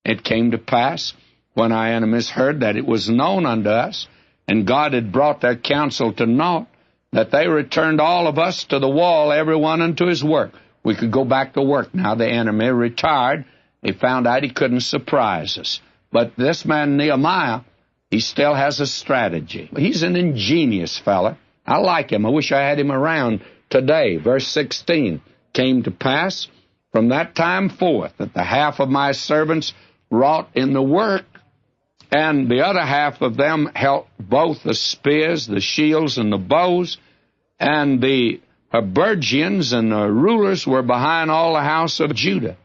It came to pass, when our enemies heard that it was known unto us, and God had brought their counsel to naught, that they returned all of us to the wall, every one unto his work. We could go back to work now. The enemy retired. He found out he couldn't surprise us. But this man Nehemiah, he still has a strategy. He's an ingenious fella. I like him. I wish I had him around today. Verse 16, came to pass from that time forth that the half of my servants wrought in the work, and the other half of them held both the spears, the shields, and the bows, and the Herbergians and the rulers were behind all the house of Judah.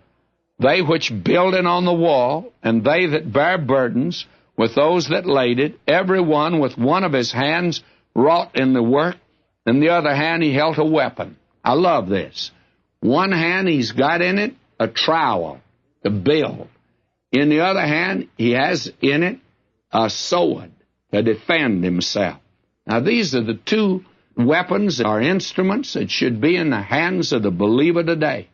They which builded on the wall, and they that bare burdens, with those that laid it, every one with one of his hands wrought in the work, and the other hand he held a weapon. I love this. One hand he's got in it a trowel to build. In the other hand, he has in it a sword to defend himself. Now, these are the two weapons or instruments that should be in the hands of the believer today.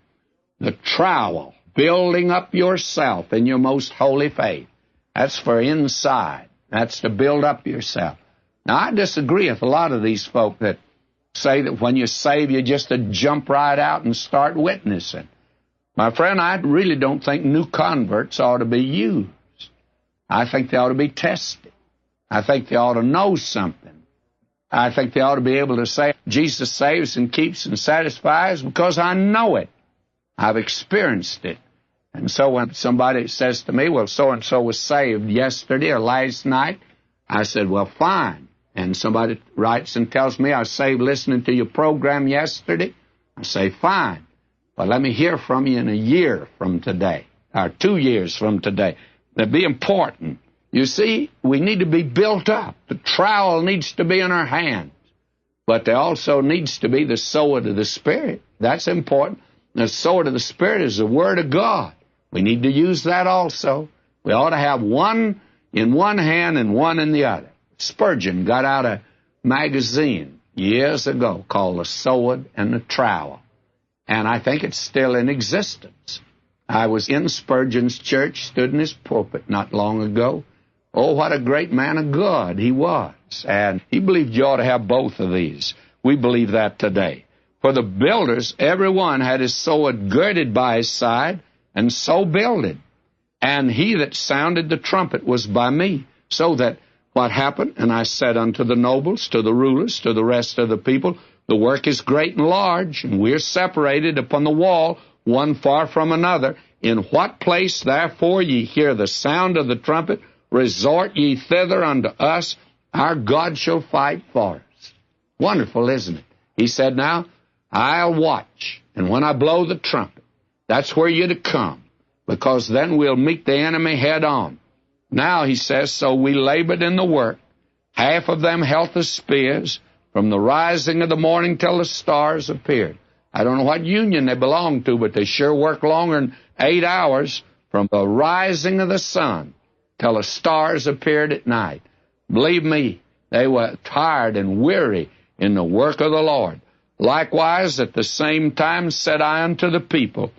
The trowel, building up yourself in your most holy faith. That's for inside. That's to build up yourself. Now, I disagree with a lot of these folk that say that when you're saved, you just jump right out and start witnessing. My friend, I really don't think new converts ought to be used. I think they ought to be tested. I think they ought to know something. I think they ought to be able to say, Jesus saves and keeps and satisfies because I know it. I've experienced it. And so when somebody says to me, well, so-and-so was saved yesterday or last night, I said, well, fine. And somebody writes and tells me I was saved listening to your program yesterday, I say, fine. But let me hear from you in a year from today, or 2 years from today. That'd be important. You see, we need to be built up. The trowel needs to be in our hands. But there also needs to be the sword of the Spirit. That's important. The sword of the Spirit is the Word of God. We need to use that also. We ought to have one in one hand and one in the other. Spurgeon got out a magazine years ago called The Sword and the Trowel. And I think it's still in existence. I was in Spurgeon's church, stood in his pulpit not long ago. Oh, what a great man of God he was. And he believed you ought to have both of these. We believe that today. For the builders, every one had his sword girded by his side, and so builded. And he that sounded the trumpet was by me. So that what happened? And I said unto the nobles, to the rulers, to the rest of the people, the work is great and large, and we are separated upon the wall, one far from another. In what place, therefore, ye hear the sound of the trumpet, resort ye thither unto us. Our God shall fight for us. Wonderful, isn't it? He said, now, I'll watch, and when I blow the trumpet, that's where you're to come, because then we'll meet the enemy head on. Now, he says, so we labored in the work. Half of them held the spears, from the rising of the morning till the stars appeared. I don't know what union they belong to, but they sure work longer than 8 hours from the rising of the sun till the stars appeared at night. Believe me, they were tired and weary in the work of the Lord. Likewise, at the same time said I unto the people,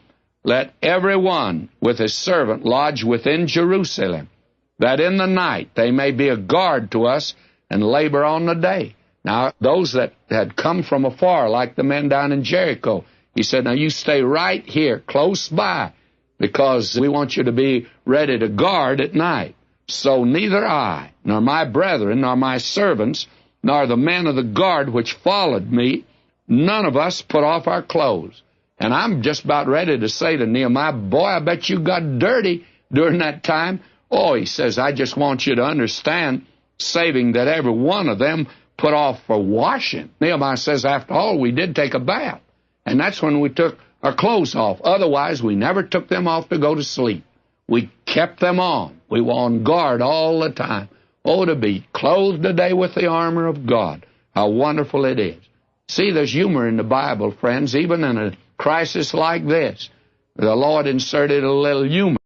let every one with his servant lodge within Jerusalem, that in the night they may be a guard to us and labor on the day. Now, those that had come from afar, like the men down in Jericho, he said, now you stay right here, close by, because we want you to be ready to guard at night. So neither I, nor my brethren, nor my servants, nor the men of the guard which followed me, none of us put off our clothes. And I'm just about ready to say to Nehemiah, boy, I bet you got dirty during that time. Oh, he says, I just want you to understand, saving that every one of them put off for washing. Nehemiah says, after all, we did take a bath. And that's when we took our clothes off. Otherwise, we never took them off to go to sleep. We kept them on. We were on guard all the time. Oh, to be clothed today with the armor of God. How wonderful it is. See, there's humor in the Bible, friends, even in a crisis like this. The Lord inserted a little humor.